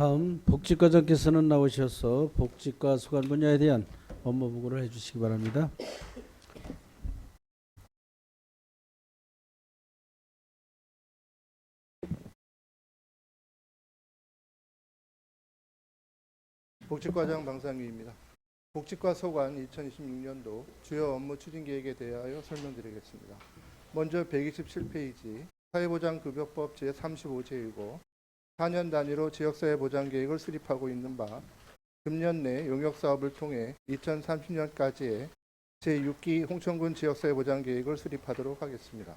다음 복지과장께서는 나오셔서 복지과 소관 분야에 대한 업무 보고를 해주시기 바랍니다. 복지과장 방상규입니다. 복지과 소관 2026년도 주요 업무 추진 계획에 대하여 설명드리겠습니다. 먼저 127페이지 사회보장급여법 제35제이고 4년 단위로 지역사회보장계획을 수립하고 있는 바 금년 내 용역사업을 통해 2030년까지의 제6기 홍천군 지역사회보장계획을 수립하도록 하겠습니다.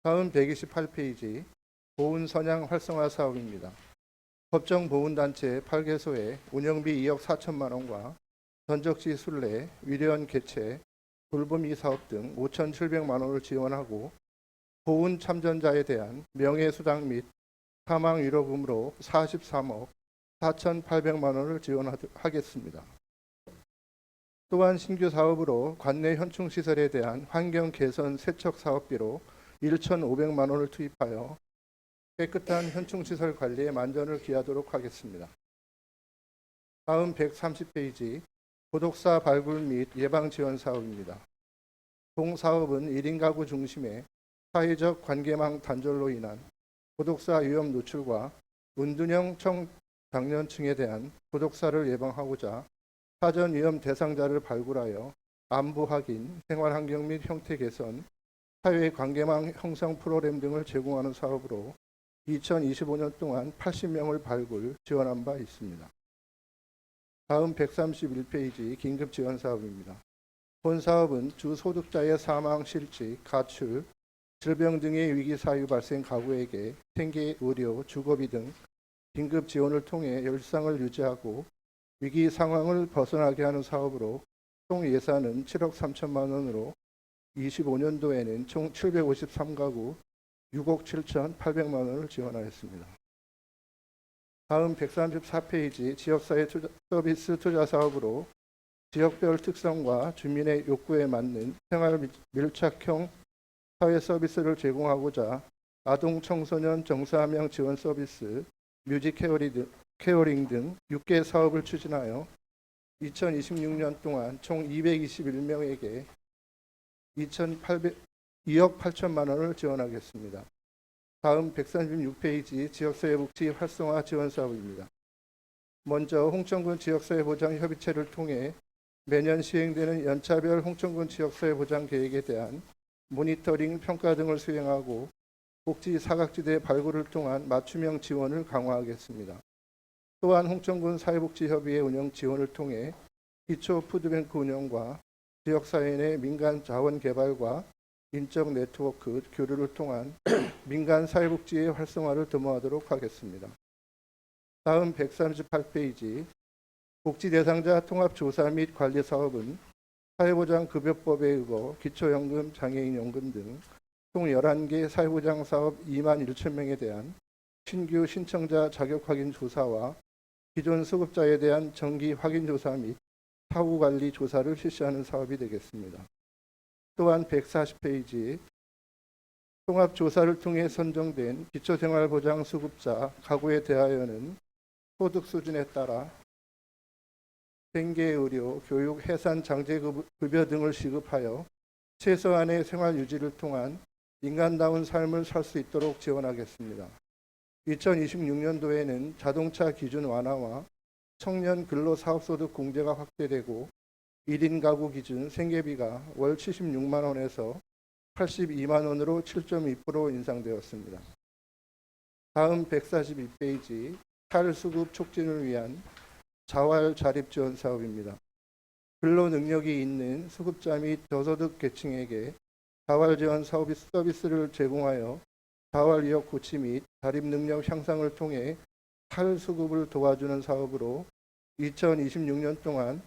다음 128페이지 보훈선양 활성화 사업입니다. 법정보훈단체 8개소에 운영비 2억 4천만 원과 전적시 순례, 위례원 개최, 돌보미 사업 등 5,700만 원을 지원하고 보훈 참전자에 대한 명예수당 및 사망위로금으로 43억 4,800만 원을 지원하겠습니다. 또한 신규 사업으로 관내 현충시설에 대한 환경 개선 세척 사업비로 1,500만 원을 투입하여 깨끗한 현충시설 관리에 만전을 기하도록 하겠습니다. 다음 130페이지 고독사 발굴 및 예방 지원 사업입니다. 동 사업은 1인 가구 중심의 사회적 관계망 단절로 인한 고독사 위험 노출과 은둔형 청장년층에 대한 고독사를 예방하고자 사전 위험 대상자를 발굴하여 안부 확인, 생활환경 및 형태 개선, 사회 관계망 형성 프로그램 등을 제공하는 사업으로 2025년 동안 80명을 발굴, 지원한 바 있습니다. 다음 131페이지 긴급 지원 사업입니다. 본 사업은 주 소득자의 사망, 실직, 가출, 질병 등의 위기 사유 발생 가구에게 생계, 의료, 주거비 등 긴급 지원을 통해 일상을 유지하고 위기 상황을 벗어나게 하는 사업으로 총 예산은 7억 3천만 원으로 25년도에는 총 753가구 6억 7,800만 원을 지원하였습니다. 다음 134페이지 지역사회 서비스 투자 사업으로 지역별 특성과 주민의 욕구에 맞는 생활 밀착형 사회 서비스를 제공하고자 아동 청소년 정사함양 지원 서비스, 뮤직 케어링 등 6개 사업을 추진하여 2026년 동안 총 221명에게 2억 8천만 원을 지원하겠습니다. 다음 136페이지 지역사회복지 활성화 지원 사업입니다. 먼저 홍천군 지역사회보장협의체를 통해 매년 시행되는 연차별 홍천군 지역사회보장 계획에 대한 모니터링, 평가 등을 수행하고 복지 사각지대 발굴을 통한 맞춤형 지원을 강화하겠습니다. 또한 홍천군 사회복지협의회 운영 지원을 통해 기초 푸드뱅크 운영과 지역사회 내 민간 자원 개발과 인적 네트워크 교류를 통한 민간 사회복지의 활성화를 도모하도록 하겠습니다. 다음 138페이지 복지 대상자 통합조사 및 관리 사업은 사회보장급여법에 의거 기초연금, 장애인연금 등 총 11개 사회보장 사업 2만 1천 명에 대한 신규 신청자 자격 확인 조사와 기존 수급자에 대한 정기 확인 조사 및 사후관리 조사를 실시하는 사업이 되겠습니다. 또한 140페이지 통합조사를 통해 선정된 기초생활보장 수급자 가구에 대하여는 소득 수준에 따라 생계의료, 교육, 해산, 장제급여 등을 지급하여 최소한의 생활 유지를 통한 인간다운 삶을 살 수 있도록 지원하겠습니다. 2026년도에는 자동차 기준 완화와 청년 근로사업소득 공제가 확대되고 1인 가구 기준 생계비가 월 76만 원에서 82만 원으로 7.2% 인상되었습니다. 다음 142페이지 탈수급 촉진을 위한 자활 자립 지원 사업입니다. 근로 능력이 있는 수급자 및 저소득 계층에게 자활 지원 서비스를 제공하여 자활 의욕 고취 및 자립 능력 향상을 통해 탈수급을 도와주는 사업으로 2026년 동안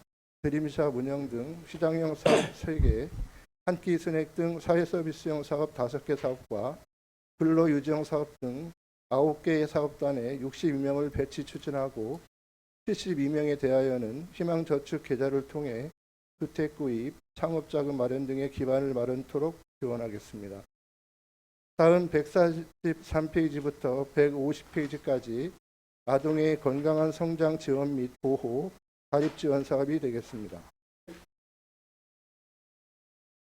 드림샵 운영 등 시장형 사업 3개, 한 끼 스낵 등 사회 서비스형 사업 5개 사업과 근로유지형 사업 등 9개의 사업단에 62명을 배치 추진하고 72명에 대하여는 희망저축 계좌를 통해 주택 구입, 창업자금 마련 등의 기반을 마련토록 지원하겠습니다. 다음 143페이지부터 150페이지까지 아동의 건강한 성장 지원 및 보호, 자립 지원 사업이 되겠습니다.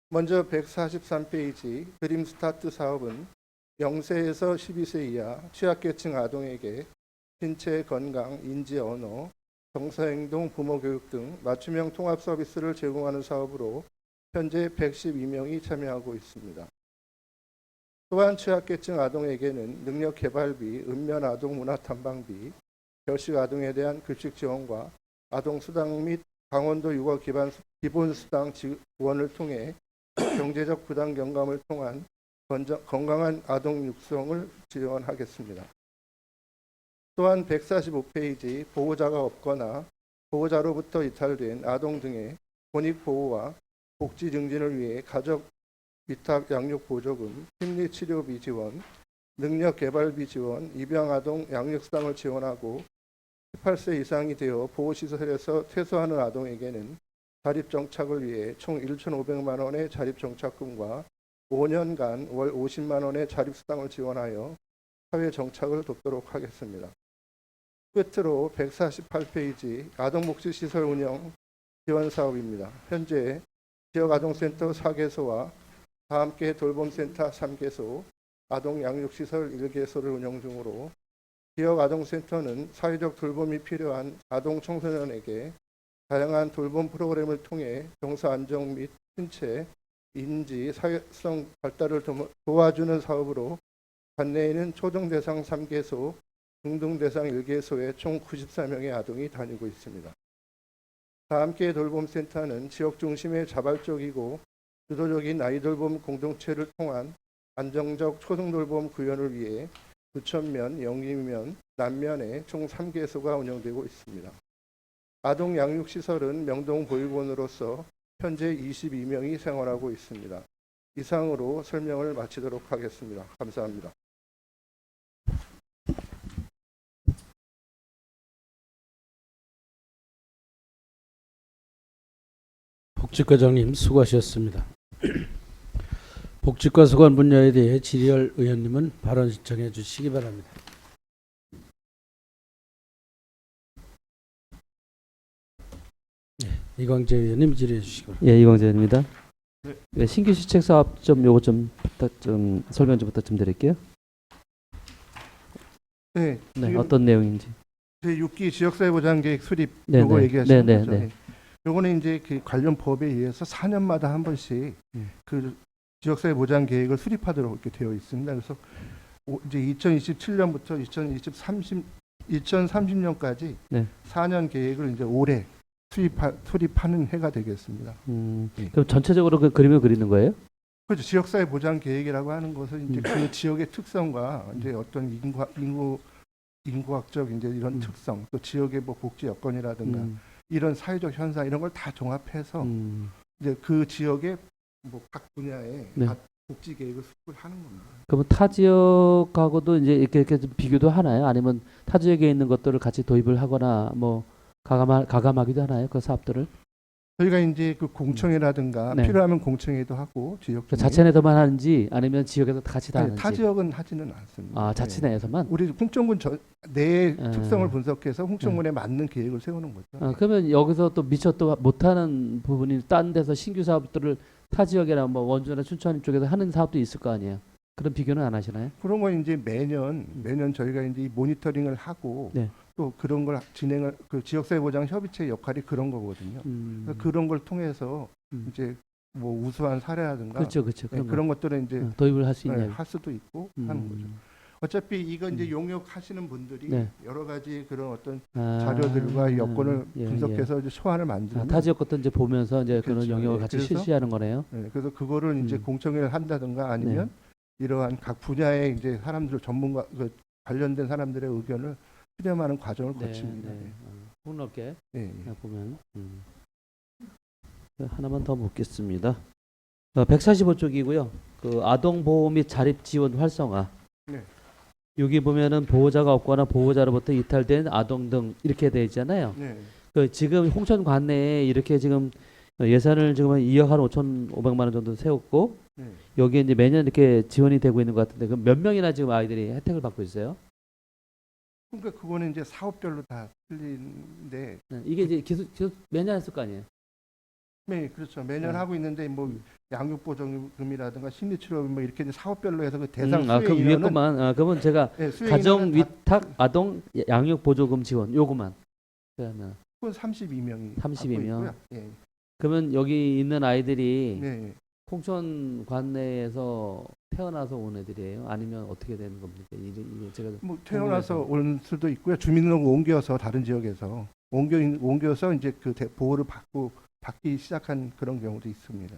먼저 143페이지 드림 스타트 사업은 0세에서 12세 이하 취약계층 아동에게 신체 건강, 인지 언어, 정서행동, 부모교육 등 맞춤형 통합 서비스를 제공하는 사업으로 현재 112명이 참여하고 있습니다. 또한 취약계층 아동에게는 능력 개발비, 읍면 아동 문화 탐방비, 결식 아동에 대한 급식 지원과 아동 수당 및 강원도 육아 기본 수당 지원을 통해 경제적 부담 경감을 통한 건강한 아동 육성을 지원하겠습니다. 또한 145페이지 보호자가 없거나 보호자로부터 이탈된 아동 등의 권익 보호와 복지 증진을 위해 가족 위탁 양육 보조금, 심리치료비 지원, 능력 개발비 지원, 입양 아동 양육 수당을 지원하고 18세 이상이 되어 보호시설에서 퇴소하는 아동에게는 자립정착을 위해 총 1,500만 원의 자립정착금과 5년간 월 50만 원의 자립수당을 지원하여 사회정착을 돕도록 하겠습니다. 끝으로 148페이지 아동복지시설 운영 지원사업입니다. 현재 지역아동센터 4개소와 다함께 돌봄센터 3개소, 아동양육시설 1개소를 운영 중으로 지역아동센터는 사회적 돌봄이 필요한 아동 청소년에게 다양한 돌봄 프로그램을 통해 정서 안정 및 신체, 인지, 사회성 발달을 도와주는 사업으로 관내에는 초등 대상 3개소, 중등 대상 1개소에 총 94명의 아동이 다니고 있습니다. 다함께 돌봄센터는 지역 중심의 자발적이고 주도적인 아이돌봄 공동체를 통한 안정적 초등돌봄 구현을 위해 부천면, 영림면, 남면에 총 3개소가 운영되고 있습니다. 아동 양육시설은 명동 보육원으로서 현재 22명이 생활하고 있습니다. 이상으로 설명을 마치도록 하겠습니다. 감사합니다. 복지과장님 수고하셨습니다. 복지과 소관 분야에 대해 질의할 의원님은 발언 신청해 주시기 바랍니다. 네, 이광재 의원님 질의해 주시기 바랍니다. 예, 이광재 의원입니다. 네, 신규 시책 사업 요거 좀 설명 좀 부탁 좀 드릴게요. 네, 네, 어떤 내용인지. 제6기 지역사회보장계획 수립 네, 요거 네. 얘기하시는 네, 네, 거죠. 네. 네. 요거는 이제 그 관련 법에 의해서 4년마다 한 번씩 그 지역사회보장계획을 수립하도록 이렇게 되어 있습니다. 그래서 이제 2027년부터 2030년까지 네. 4년 계획을 이제 올해 수립하는 해가 되겠습니다. 그럼 전체적으로 그 그림을 그리는 거예요? 그렇죠. 지역사회 보장 계획이라고 하는 것은 이제 그 지역의 특성과 이제 어떤 인구학적 이제 이런 특성, 또 지역의 뭐 복지 여건이라든가 이런 사회적 현상 이런 걸 다 종합해서 이제 그 지역의 뭐 각 분야의 네. 복지 계획을 수립을 하는 겁니다. 그러면 타 지역하고도 이제 이렇게 좀 비교도 하나요? 아니면 타 지역에 있는 것들을 같이 도입을 하거나 뭐 가감하기도 하나요? 그 사업들을? 저희가 이제 그 공청회라든가 네. 필요하면 공청회도 하고 지역 그 자체 내에서만 하는지 아니면 지역에서 같이 다 아니, 하는지? 타 지역은 하지는 않습니다. 아, 자치 네. 내에서만? 우리 홍천군 내 아. 특성을 분석해서 홍천군에 맞는 계획을 세우는 거죠. 그러면 여기서 또 미처 또 못하는 부분이 딴 데서 신규 사업들을 타 지역이나 뭐 원주나 춘천 쪽에서 하는 사업도 있을 거 아니에요? 그런 비교는 안 하시나요? 그런 건 이제 매년 저희가 이제 이 모니터링을 하고 네. 또 그런 걸 진행을 그 지역사회 보장 협의체 역할이 그런 거거든요. 그래서 그런 걸 통해서 이제 뭐 우수한 사례라든가 그렇죠, 그렇죠. 네, 그런 것들은 이제 도입을 할 수 있냐? 할 수도 있고 하는 거죠. 어차피 이거 이제 용역하시는 분들이 네. 여러 가지 그런 어떤 아, 자료들과 여건을 예, 분석해서 이제 소환을 예. 만들면 타 지역 것도 이제 보면서 이제 그런 그렇죠. 영역을 예, 같이 그래서 실시하는 거네요. 네, 그래서 그거를 이제 공청회를 한다든가 아니면 네. 이러한 각 분야의 이제 사람들 전문가 관련된 사람들의 의견을 수렴하는 과정을 거칩니다. 네. 폭넓게 예, 예. 보면 하나만 더 묻겠습니다. 145쪽이고요. 그 아동 보호 및 자립 지원 활성화. 네. 여기 보면은 보호자가 없거나 보호자로부터 이탈된 아동 등 이렇게 되어 있잖아요. 네. 그 지금 홍천 관내에 이렇게 지금 예산을 지금 한 2억 한 5,500만 원 정도 세웠고 네. 여기에 이제 매년 이렇게 지원이 되고 있는 것 같은데 그럼 몇 명이나 지금 아이들이 혜택을 받고 있어요? 그러니까 그거는 이제 사업별로 다 틀린데, 네, 이게 이제 계속 매년 했을 거 아니에요. 네, 그렇죠. 매년 네. 하고 있는데 뭐 양육보조금이라든가 심리치료금 뭐 이렇게 이제 사업별로 해서 그 대상 수혜 그 위에 인원은 것만. 그러면 제가 네, 수혜 가정 인원은 다 위탁 아동 양육 보조금 지원 요거만. 그러면 32명이 32명. 예. 그러면 여기 있는 아이들이 네. 홍천 관내에서 태어나서 온 애들이에요? 아니면 어떻게 되는 겁니까? 이게 제가 뭐 태어나서 궁금해서. 올 수도 있고요. 주민등록 옮겨서 다른 지역에서 옮겨서 이제 그 보호를 받기 시작한 그런 경우도 있습니다.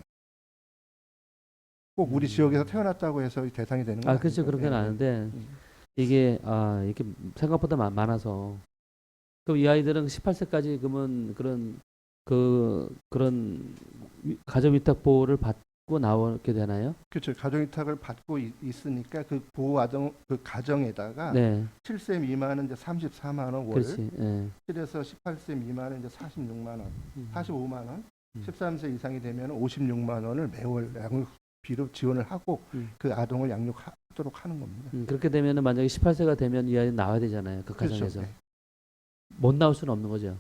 꼭 우리 지역에서 태어났다고 해서 대상이 되는 건 그렇죠. 아니고. 그렇게는 네. 아는데 이게 이렇게 생각보다 많아서 그럼 이 아이들은 18세까지 그러면 그런 가정 위탁 보호를 받고 나오게 되나요? 그렇죠. 가정위탁을 받고 있으니까 그 보호 아동 그 가정에다가 네, 7세 미만은 이제 34만 원 월, 그렇지. 예. 7에서 18세 미만은 이제 46만 원, 45만 원, 음. 13세 이상이 되면 56만 원을 매월 양육비로 지원을 하고 그 아동을 양육하도록 하는 겁니다. 그렇게 되면은 만약에 18세가 되면 이 아이 나와야 되잖아요. 그 그렇죠. 가정에서 네. 못 나올 수는 없는 거죠.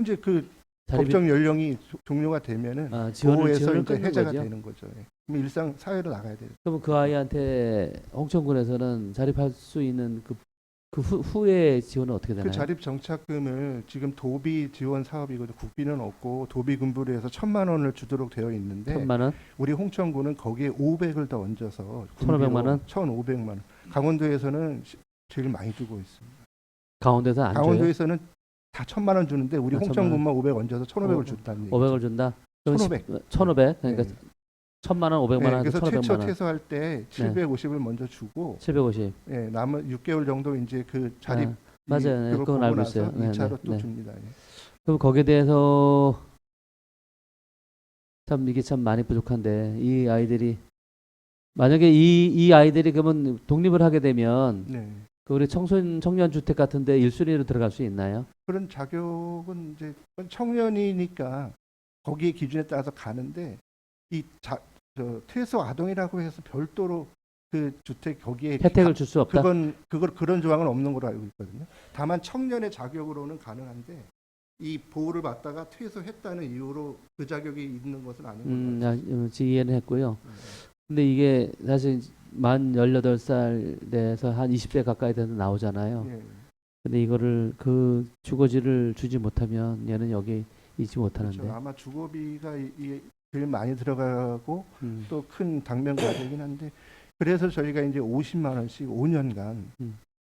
이제 그 자립이- 법정 연령이 종료가 되면은 보호에서 지원을 이제 끊는 해제가 거죠. 되는 거죠. 예. 그럼 일상 사회로 나가야 돼요. 그럼 그 아이한테 홍천군에서는 자립할 수 있는 그 후에 지원은 어떻게 되나요? 그 자립 정착금을 지금 도비 지원 사업이거든요. 국비는 없고 도비 군부로 해서 1,000만 원을 주도록 되어 있는데 1,000만 원? 우리 홍천군은 거기에 500을 더 얹어서 1,500만 원? 1,500만 원. 강원도에서는 제일 많이 주고 있습니다. 강원도에서 안 줘요? 강원도에서는 다 1,000만 원 주는데 우리 1,000만 홍천군만 500 얹어서 1,500을 준다는 얘기죠. 500을 준다? 그럼 1,500. 1,500. 그러니까 네. 1,000만 원, 500만 원, 그래서 1,500만 최초 원. 퇴소할 때 750을 먼저 주고 750. 남은 6개월 정도 이제 그 자립 맞아요. 네, 그걸 그건 보고 알고 나서 있어요. 네, 2차로 네, 또 네. 줍니다. 예. 그럼 거기에 대해서 참 이게 참 많이 부족한데 이 아이들이 만약에 이 아이들이 그러면 독립을 하게 되면 네. 그 우리 청년 주택 같은데 1순위로 들어갈 수 있나요? 그런 자격은 이제 청년이니까 거기에 기준에 따라서 가는데 퇴소 아동이라고 해서 별도로 그 주택 거기에 혜택을 줄 수 없다. 그런 조항은 없는 걸로 알고 있거든요. 다만 청년의 자격으로는 가능한데 이 보호를 받다가 퇴소했다는 이유로 그 자격이 있는 것은 아닌 걸로 알고 있습니다. 이해는 했고요. 근데 이게 사실 만 18살 돼서 한 20대 가까이 돼서 나오잖아요. 예. 근데 이거를 그 주거지를 주지 못하면 얘는 여기 있지 못하는데. 그렇죠. 아마 주거비가 제일 많이 들어가고 또 큰 당면 과제이긴 한데 그래서 저희가 이제 50만 원씩 5년간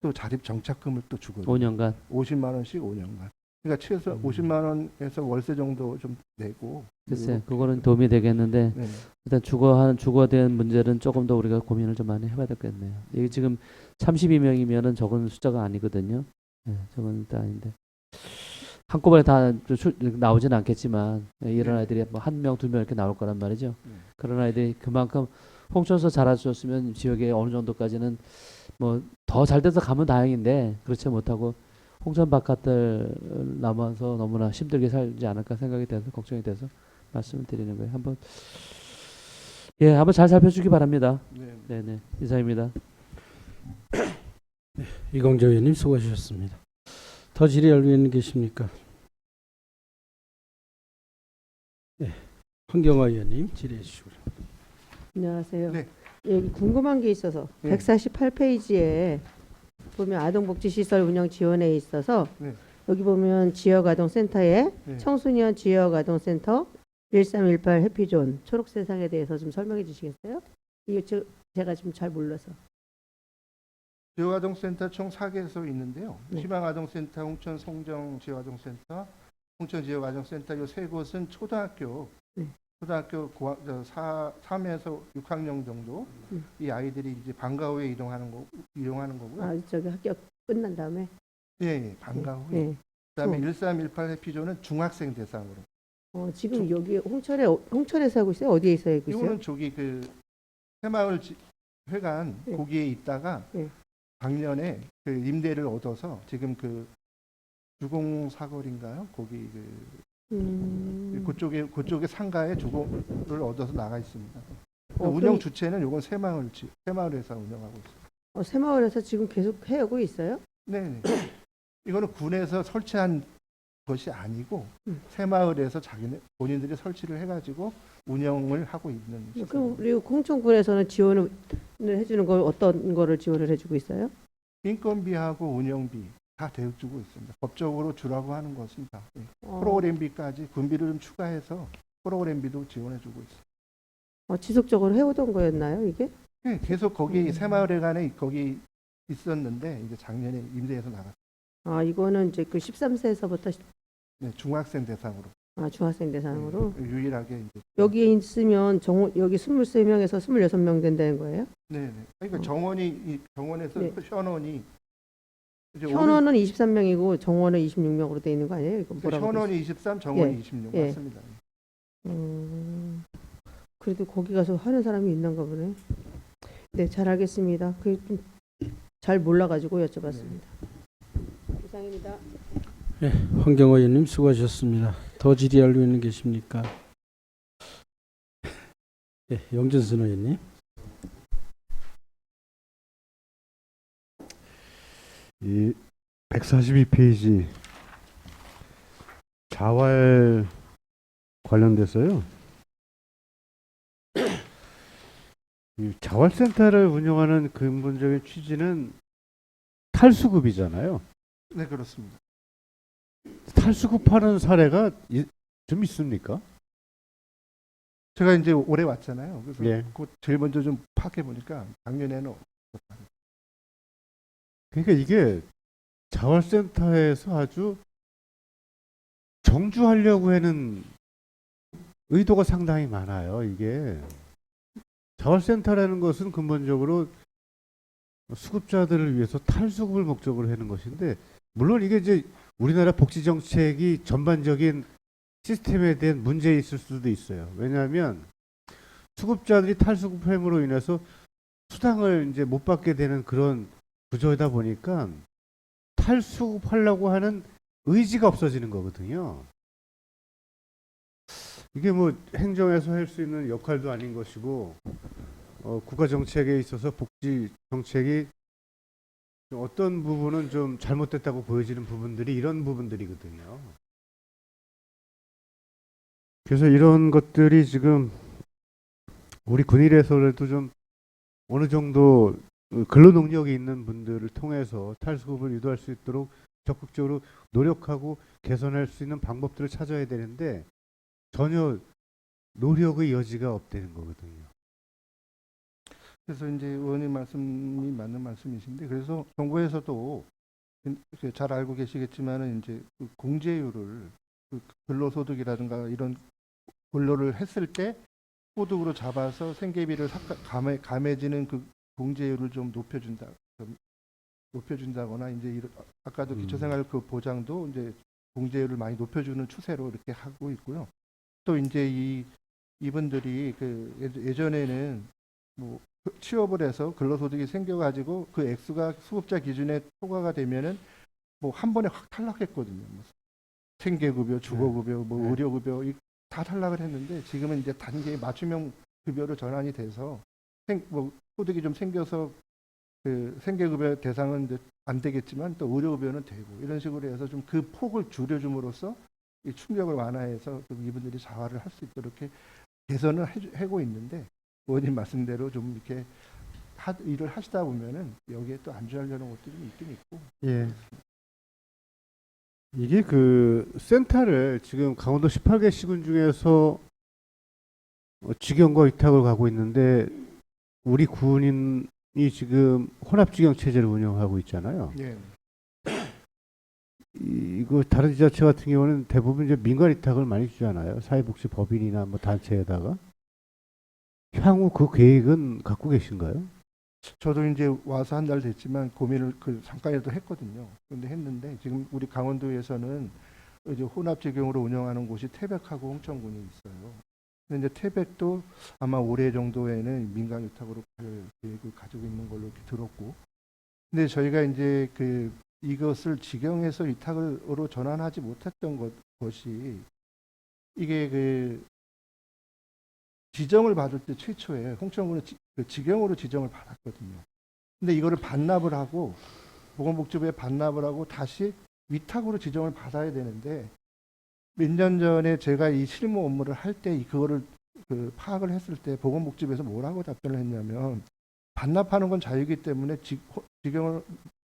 또 자립 정착금을 또 주거든요. 5년간. 50만 원씩 5년간. 그러니까 최소 50만 원에서 월세 정도 좀 내고. 글쎄, 그거는 도움이 되겠는데 네. 일단 주거에 대한 문제는 조금 더 우리가 고민을 좀 많이 해봐야 되겠네요. 이게 지금 32명이면은 적은 숫자가 아니거든요. 네, 적은 숫자 아닌데 한꺼번에 다 나오진 않겠지만 이런 아이들이 뭐 1명, 2명 이렇게 나올 거란 말이죠. 그런 아이들이 그만큼 홍천에서 자라줬으면 지역에 어느 정도까지는 뭐 더 잘 돼서 가면 다행인데 그렇지 못하고 홍천 바깥을 남아서 너무나 힘들게 살지 않을까 생각이 돼서 걱정이 돼서 말씀을 드리는 거예요. 한번 잘 살펴주기 바랍니다. 네. 네네 이상입니다. 이광재 의원님 수고하셨습니다. 더 질의할 의원 계십니까? 네, 황경화 의원님 질의해 주시고. 안녕하세요. 네. 여기 궁금한 게 있어서 네. 148페이지에 보면 아동복지시설 운영 지원에 있어서 네. 여기 보면 지역아동센터에 네. 청소년 지역아동센터 1318 해피존 초록세상에 대해서 좀 설명해 주시겠어요? 이게 제가 좀 잘 몰라서. 지역아동센터 총 4개소 있는데요. 네. 희망아동센터, 홍천 송정 지역아동센터, 홍천 지역아동센터 이 세 곳은 초등학교 네. 3에서 6학년 정도 이 아이들이 이제 방과 후에 이용하는 거고요. 저기 학교 끝난 다음에. 예, 방과 후에. 네. 그다음에 1318 해피존은 중학생 대상으로. 지금 여기 홍천에서 하고 있어요? 어디에서 하고 있어요? 이거는 저기 그 새마을 회관 네. 거기에 있다가 네. 작년에 그 임대를 얻어서 지금 그 주공사거리인가요? 거기 그쪽에 상가에 주공을 얻어서 나가 있습니다. 운영 그럼- 주체는 요건 새마을 회사 운영하고 있어요. 새마을에서 지금 계속 해오고 있어요? 네. 이거는 군에서 설치한 것이 아니고 음. 새마을에서 본인들이 설치를 해가지고 운영을 하고 있는 그럼 시설입니다. 그리고 홍천군에서는 지원을 해주는 걸 어떤 거를 지원을 해주고 있어요? 인건비하고 운영비 다 대주고 있습니다. 법적으로 주라고 하는 것은 다. 네. 어, 프로그램비까지 군비를 좀 추가해서 프로그램비도 지원해주고 있습니다. 지속적으로 해오던 거였나요, 이게? 네, 계속 거기 새마을회관에 거기 있었는데 이제 작년에 임대해서 나갔어요. 아, 이거는 이제 그 13세에서부터 네, 중학생 대상으로. 중학생 대상으로 유일하게 이제. 여기에 있으면 여기 23명에서 26명 된다는 거예요? 네. 그러니까 정원에서 네. 현원이 이제 현원은 23명이고 정원은 26명으로 돼 있는 거 아니에요? 이거 뭐라고? 현원이 23, 정원이 예. 26 예. 맞습니다. 그래도 거기 가서 하는 사람이 있는가 보네. 네, 잘 알겠습니다. 잘 몰라가지고 여쭤봤습니다. 이상입니다. 황경호 의원님 수고하셨습니다. 더 질의할 의원님 계십니까? 네, 영진선 의원님. 이 142페이지 자활 관련돼서요. 이 자활센터를 운영하는 근본적인 취지는 탈수급이잖아요. 네, 그렇습니다. 탈수급하는 사례가 좀 있습니까? 제가 이제 올해 왔잖아요. 그래서 예. 그 제일 먼저 좀 파악해 보니까 작년에는 없었다. 그러니까 이게 자활센터에서 아주 정주하려고 하는 의도가 상당히 많아요. 이게 자활센터라는 것은 근본적으로 수급자들을 위해서 탈수급을 목적으로 하는 것인데, 물론 이게 이제 우리나라 복지 정책이 전반적인 시스템에 대한 문제 있을 수도 있어요. 왜냐하면 수급자들이 탈수급함으로 인해서 수당을 이제 못 받게 되는 그런 구조이다 보니까 탈수급하려고 하는 의지가 없어지는 거거든요. 이게 뭐 행정에서 할 수 있는 역할도 아닌 것이고, 국가 정책에 있어서 복지 정책이 어떤 부분은 좀 잘못됐다고 보여지는 부분들이 이런 부분들이거든요. 그래서 이런 것들이 지금 우리 군의례에서라도 좀 어느 정도 근로 능력이 있는 분들을 통해서 탈수급을 유도할 수 있도록 적극적으로 노력하고 개선할 수 있는 방법들을 찾아야 되는데 전혀 노력의 여지가 없다는 거거든요. 그래서 이제 의원님 말씀이 맞는 말씀이신데, 그래서 정부에서도 잘 알고 계시겠지만은 이제 그 공제율을 근로소득이라든가 이런 근로를 했을 때 소득으로 잡아서 생계비를 감해지는 그 공제율을 좀 높여준다거나 이제 아까도 기초생활 그 보장도 이제 공제율을 많이 높여주는 추세로 이렇게 하고 있고요. 또 이제 이분들이 그 예전에는 뭐 취업을 해서 근로소득이 생겨가지고 그 액수가 수급자 기준에 초과가 되면은 뭐 한 번에 확 탈락했거든요. 뭐 생계급여, 주거급여, 뭐 의료급여 다 탈락을 했는데 지금은 이제 단계 맞춤형 급여로 전환이 돼서 뭐 소득이 좀 생겨서 그 생계급여 대상은 이제 안 되겠지만 또 의료급여는 되고 이런 식으로 해서 좀 그 폭을 줄여줌으로써 이 충격을 완화해서 좀 이분들이 자활을 할 수 있도록 이렇게 개선을 하고 있는데, 의원님 말씀대로 좀 이렇게 일을 하시다 보면은 여기에 또 안주하려는 것들이 있긴 있고. 예. 이게 그 센터를 지금 강원도 18개 시군 중에서 직영과 위탁을 가고 있는데 우리 군인이 지금 혼합직영 체제를 운영하고 있잖아요. 예. 이거 다른 지자체 같은 경우는 대부분 이제 민간 위탁을 많이 주잖아요. 사회복지법인이나 뭐 단체에다가. 향후 그 계획은 갖고 계신가요? 저도 이제 와서 한 달 됐지만 고민을 잠깐이라도 했거든요. 그런데 했는데 지금 우리 강원도에서는 이제 혼합직영으로 운영하는 곳이 태백하고 홍천군이 있어요. 근데 이제 태백도 아마 올해 정도에는 민간 위탁으로 갈 계획을 가지고 있는 걸로 이렇게 들었고, 근데 저희가 이제 이것을 직영에서 위탁으로 전환하지 못했던 것이 이게 지정을 받을 때 최초에 홍천군은 직영으로 지정을 받았거든요. 근데 이거를 반납을 하고 보건복지부에 반납을 하고 다시 위탁으로 지정을 받아야 되는데 몇 년 전에 제가 이 실무 업무를 할 때 그거를 파악을 했을 때 보건복지부에서 뭐라고 답변을 했냐면 반납하는 건 자유이기 때문에 직영을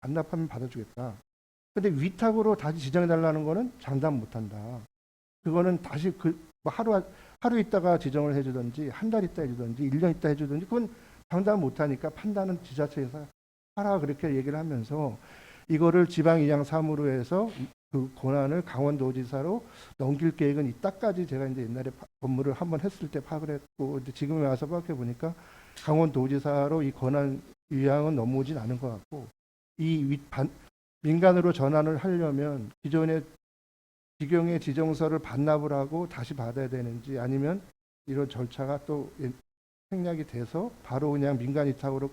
반납하면 받아주겠다. 근데 위탁으로 다시 지정해달라는 거는 장담 못한다. 그거는 다시 뭐 하루 있다가 지정을 해주든지 한 달 있다 해주든지 1년 있다 해주든지 그건 장담 못하니까 판단은 지자체에서 하라 그렇게 얘기를 하면서 이거를 지방의장사무로 해서 그 권한을 강원도지사로 넘길 계획은 있다까지 제가 이제 옛날에 업무를 한번 했을 때 파악을 했고 이제 지금에 와서 생각해 보니까 강원도지사로 이 권한 위양은 넘어오진 않은 것 같고 민간으로 전환을 하려면 기존의 직영의 지정서를 반납을 하고 다시 받아야 되는지 아니면 이런 절차가 또 생략이 돼서 바로 그냥 민간 위탁으로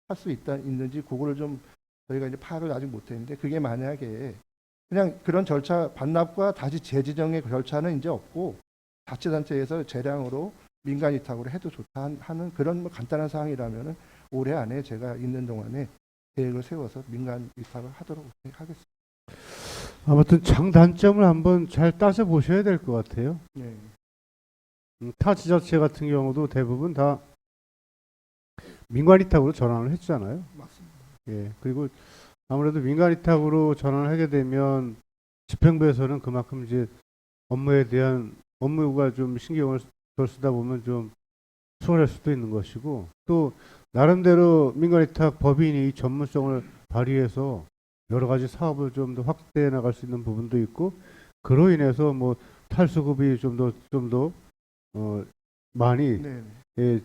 할 수 있는지 그거를 좀 저희가 이제 파악을 아직 못했는데 그게 만약에 그냥 그런 절차 반납과 다시 재지정의 절차는 이제 없고 자치단체에서 재량으로 민간 위탁으로 해도 좋다 하는 그런 뭐 간단한 사항이라면은 올해 안에 제가 있는 동안에 계획을 세워서 민간 위탁을 하도록 하겠습니다. 아무튼 장단점을 한번 잘 따져 보셔야 될 것 같아요. 네. 타 지자체 같은 경우도 대부분 다 민간 위탁으로 전환을 했잖아요. 맞습니다. 예. 그리고 아무래도 민간 위탁으로 전환을 하게 되면 집행부에서는 그만큼 이제 업무에 대한 업무가 좀 신경을 덜 쓰다 보면 좀 수월할 수도 있는 것이고 또 나름대로 민간 위탁 법인이 전문성을 발휘해서 여러 가지 사업을 좀 더 확대해 나갈 수 있는 부분도 있고 그로 인해서 뭐 탈수급이 좀 더 많이 네. 예,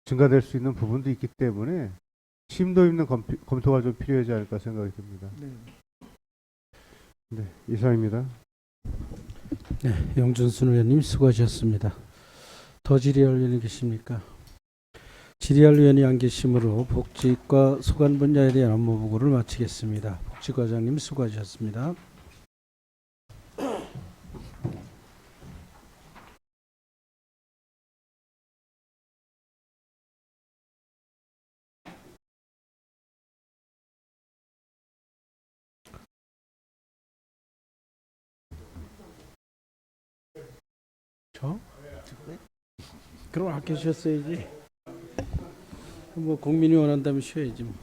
증가될 수 있는 부분도 있기 때문에 심도 있는 검토가 좀 필요하지 않을까 생각이 듭니다. 네. 네, 이상입니다. 네, 영준순 의원님 수고하셨습니다. 더 질의할 의원이 계십니까? 질의할 의원이 안 계시므로 복지과 소관 분야에 대한 업무 보고를 마치겠습니다. 복지과장님 수고하셨습니다. 저? 그럼 아껴 주셨어야지. 뭐 국민이 원한다면 쉬어야지 뭐.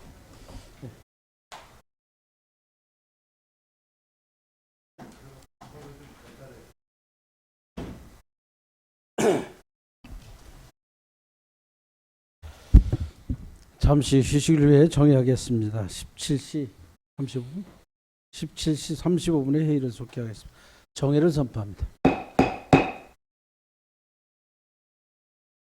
잠시 휴식을 위해 정의하겠습니다. 17시 35분? 17시 35분에 회의를 속개하겠습니다. 정회를 선포합니다.